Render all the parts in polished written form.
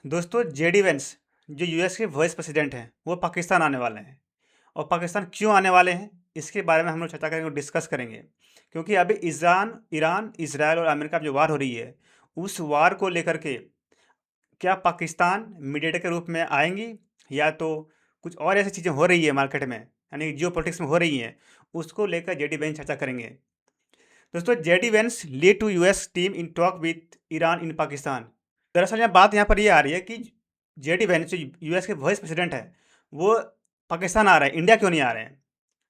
दोस्तों JD veins जो US के वाइस प्रेसिडेंट हैं वो पाकिस्तान आने वाले हैं। और पाकिस्तान क्यों आने वाले हैं इसके बारे में हम लोग चर्चा करेंगे और डिस्कस करेंगे। क्योंकि अभी ईरान इजराइल और अमेरिका में जो वार हो रही है उस वार को लेकर के क्या पाकिस्तान मीडिएटर के रूप में आएंगी या तो कुछ और ऐसी चीज़ें हो रही है मार्केट में यानी जियो पॉलिटिक्स में हो रही हैं उसको लेकर जेडी वेंस चर्चा करेंगे। दोस्तों JD Vance lead to US team in talk with Iran in Pakistan. दरअसल यहाँ बात यहाँ पर ये आ रही है कि जेडी वेंस जो यूएस के वाइस प्रेसिडेंट है वो पाकिस्तान आ रहे हैं, इंडिया क्यों नहीं आ रहे हैं।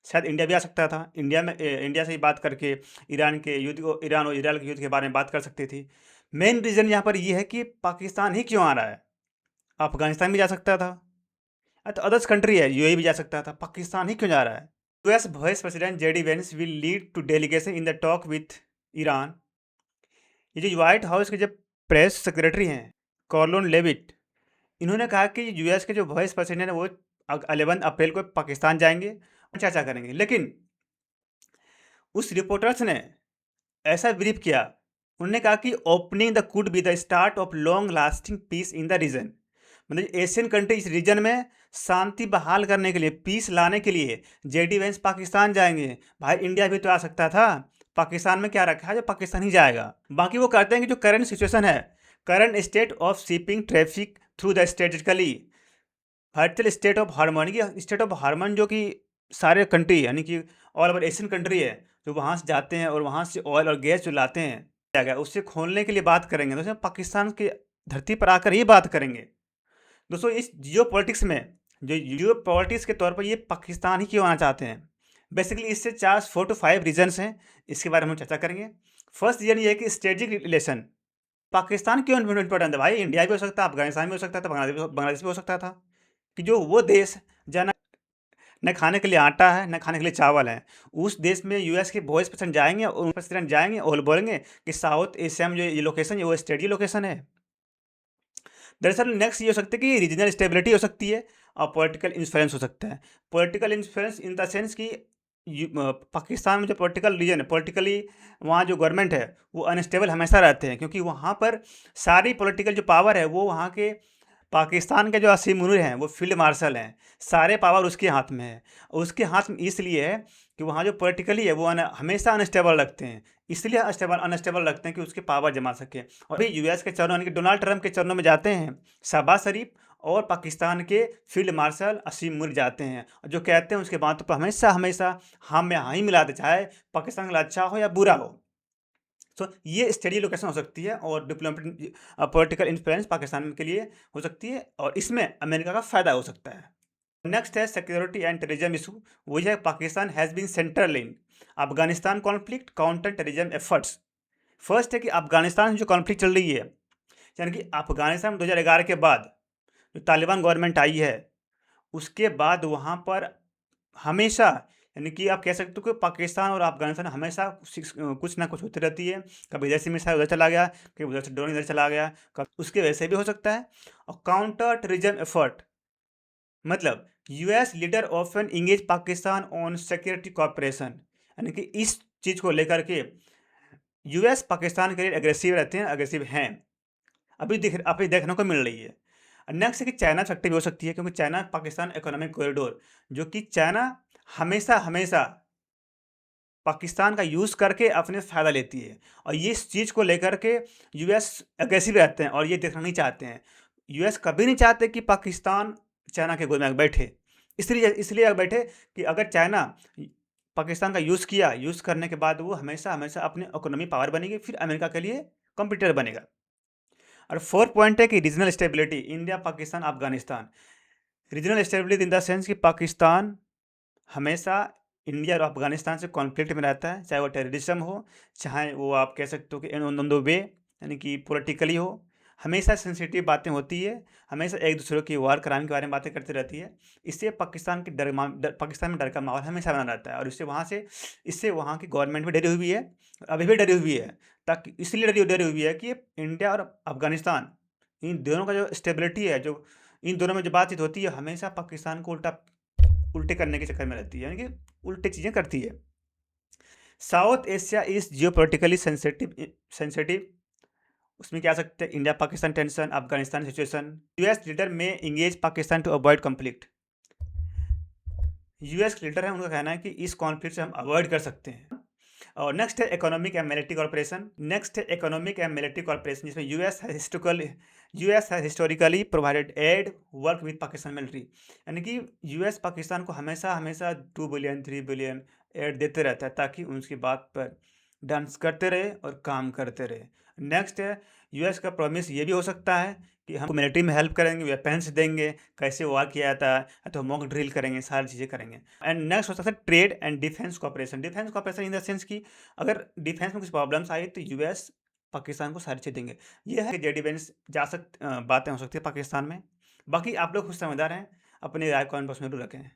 शायद इंडिया भी आ सकता था, इंडिया से ही बात करके ईरान और इसराइल के युद्ध के बारे में बात कर सकती थी। मेन रीज़न यहाँ पर ये है कि पाकिस्तान ही क्यों आ रहा है। अफगानिस्तान भी जा सकता था, तो अदर्स कंट्री है यूएई भी जा सकता था, पाकिस्तान ही क्यों जा रहा है। US vice president JD Vance will lead to delegation in the talk with Iran. ये जो व्हाइट हाउस के जो प्रेस सेक्रेटरी हैं कॉर्लोन लेविट, इन्होंने कहा कि यूएस के जो वाइस प्रेसिडेंट है वो 11 अप्रैल को पाकिस्तान जाएंगे और चर्चा करेंगे। लेकिन उस रिपोर्टर्स ने ऐसा ब्रीफ किया, उन्होंने कहा कि opening the could be the start of long lasting peace in the region. मतलब एशियन कंट्री इस रीजन में शांति बहाल करने के लिए, पीस लाने के लिए जेडी वेंस पाकिस्तान जाएंगे। भाई इंडिया भी तो आ सकता था, पाकिस्तान में क्या रखा है जो पाकिस्तान ही जाएगा। बाकी वो कहते हैं कि जो करंट सिचुएशन है, current state of shipping traffic through the strategically virtual strait of Hormuz, की स्टेट ऑफ हार्मन जो कि सारे कंट्री यानी कि ऑल ओवर एशियन कंट्री है जो वहाँ से जाते हैं और वहाँ से ऑयल और गैस जो लाते हैं क्या गया उससे खोलने के लिए बात करेंगे। दोस्तों पाकिस्तान की धरती पर आकर ही बात करेंगे। दोस्तों इस जियो पॉलिटिक्स में जो जियो पॉलिटिक्स के तौर पर ये पाकिस्तान ही क्यों आना चाहते हैं, बेसिकली इससे 4 to 5 रीजन्स हैं, इसके बारे में हम चर्चा करेंगे। फर्स्ट रीजन ये है कि स्ट्रेटेजिक रिलेशन। पाकिस्तान क्यों इंपॉर्टेंट है भाई, इंडिया भी हो सकता है, अफगानिस्तान भी हो सकता था, बांग्लादेश भी हो सकता था। कि जो वो देश जहाँ न खाने के लिए आटा है न खाने के लिए चावल है, उस देश में यूएस के वॉइस प्रेसिडेंट जाएंगे और प्रेसिडेंट जाएंगे और बोलेंगे कि साउथ एशिया में जो ये लोकेशन है वो स्टेडी लोकेशन है। दरअसल नेक्स्ट ये हो सकता है कि रीजनल स्टेबिलिटी हो सकती है और पॉलिटिकल इंफ्लुएंस हो सकता है। Political influence in the sense कि पाकिस्तान में जो पॉलिटिकल रीजन है, पॉलिटिकली वहाँ जो गवर्नमेंट है वो अनस्टेबल हमेशा रहते हैं, क्योंकि वहाँ पर सारी पॉलिटिकल जो पावर है वो वहाँ के पाकिस्तान के जो असीम मुनीर हैं वो फील्ड मार्शल हैं, सारे पावर उसके हाथ में है। उसके हाथ में इसलिए है कि वहाँ जो पॉलिटिकली है वो हमेशा अनस्टेबल रखते हैं, इसलिए अनस्टेबल रखते हैं कि उसके पावर जमा सके। और अभी यूएस के चरणों यानी कि डोनाल्ड ट्रंप के चरणों में जाते हैं शहबाज शरीफ और पाकिस्तान के फील्ड मार्शल असीम मुनीर जाते हैं, और जो कहते हैं उसके बातों पर हमेशा हमेशा हाँ में हाँ ही मिलाते, चाहे पाकिस्तान के लिए अच्छा हो या बुरा हो। तो ये स्टडी लोकेशन हो सकती है और डिप्लोमेटिक पॉलिटिकल इन्फ्लुएंस पाकिस्तान के लिए हो सकती है और इसमें अमेरिका का फ़ायदा हो सकता है। नेक्स्ट है सिक्योरिटी एंड टेररिज्म इशू, वही है Pakistan has been central in Afghanistan conflict counter terrorism efforts. First है कि अफगानिस्तान में जो कॉन्फ्लिक्ट चल रही है, यानी कि अफगानिस्तान में 2011 के बाद जो तालिबान गवर्नमेंट आई है उसके बाद वहाँ पर हमेशा यानी कि आप कह सकते हो कि पाकिस्तान और अफगानिस्तान हमेशा कुछ ना कुछ होती रहती है। कभी इधर से मिसाइल उधर चला गया, कभी उधर से ड्रोन इधर चला गया, कभी उसके वैसे भी हो सकता है। और काउंटर टेररिज्म एफर्ट मतलब US leader often engage Pakistan on security corporation, यानी कि इस चीज़ को लेकर के यूएस पाकिस्तान के लिए एग्रेसिव रहते हैं, एग्रेसिव हैं। अभी देखने को मिल रही है। नेक्स्ट है कि चाइना फैक्ट्री भी हो सकती है, क्योंकि चाइना पाकिस्तान इकोनॉमिक कॉरिडोर, जो कि चाइना हमेशा हमेशा पाकिस्तान का यूज़ करके अपने फ़ायदा लेती है, और ये इस चीज़ को लेकर के यूएस एग्रेसिव रहते हैं और ये देखना नहीं चाहते हैं। यूएस कभी नहीं चाहते कि पाकिस्तान चाइना के गोद में बैठे, इसलिए आगे बैठे कि अगर चाइना पाकिस्तान का यूज़ किया, यूज़ करने के बाद वो हमेशा हमेशा अपने इकोनॉमी पावर बनेगी, फिर अमेरिका के लिए कंपटीटर बनेगा। और फोर्थ पॉइंट है कि regional stability, India Pakistan Afghanistan. Regional stability in the sense कि पाकिस्तान हमेशा इंडिया और अफगानिस्तान से कॉन्फ्लिक्ट में रहता है, चाहे वो टेररिज्म हो, चाहे वो आप कह सकते हो कि इन द वे यानी कि पॉलिटिकली हो। हमेशा सेंसिटिव बातें होती है, हमेशा एक दूसरे की वार क्राइम के बारे में बातें करती रहती है। इससे पाकिस्तान की पाकिस्तान में डर का माहौल हमेशा बना रहता है, और इससे वहाँ की गवर्नमेंट भी डरी हुई है, अभी भी डरी हुई है। ताकि इसलिए डरी हुई है कि इंडिया और अफगानिस्तान इन दोनों का जो स्टेबिलिटी है, जो इन दोनों में जो बातचीत होती है, हमेशा पाकिस्तान को उल्टे करने के चक्कर में रहती है, यानी कि उल्टे चीज़ें करती है। South Asia is geopolitically sensitive उसमें क्या आ सकते हैं? India Pakistan tension, Afghanistan situation. US leader में engage Pakistan to avoid conflict. US leader है, उनका कहना है कि इस कॉन्फ्लिक्ट से हम अवॉइड कर सकते हैं। और नेक्स्ट है economic and military corporation. Next है इकोनॉमिक एंड मिलिट्री कॉर्पोरेशन, जिसमें यूएस है historically provided aid work with Pakistan military. यानी कि यूएस पाकिस्तान को हमेशा हमेशा 2 बिलियन 3 बिलियन एड देते रहता है, ताकि उनकी बात पर डांस करते रहे और काम करते रहे। नेक्स्ट है यूएस का प्रॉमिस ये भी हो सकता है कि हम मिलिट्री में हेल्प करेंगे, वेपन्स देंगे, कैसे वार किया जाता है, तो मॉक ड्रिल करेंगे, सारी चीज़ें करेंगे। एंड नेक्स्ट हो सकता है trade and defence cooperation. Defence cooperation in the sense कि अगर डिफेंस में कुछ प्रॉब्लम्स आई तो यूएस पाकिस्तान को सारी चीज़ देंगे। ये है कि जे डिफेंस बातें हो सकती है पाकिस्तान में। बाकी आप लोग खुद समझदार हैं, अपनी राय कमेंट बॉक्स में जरूर रखें।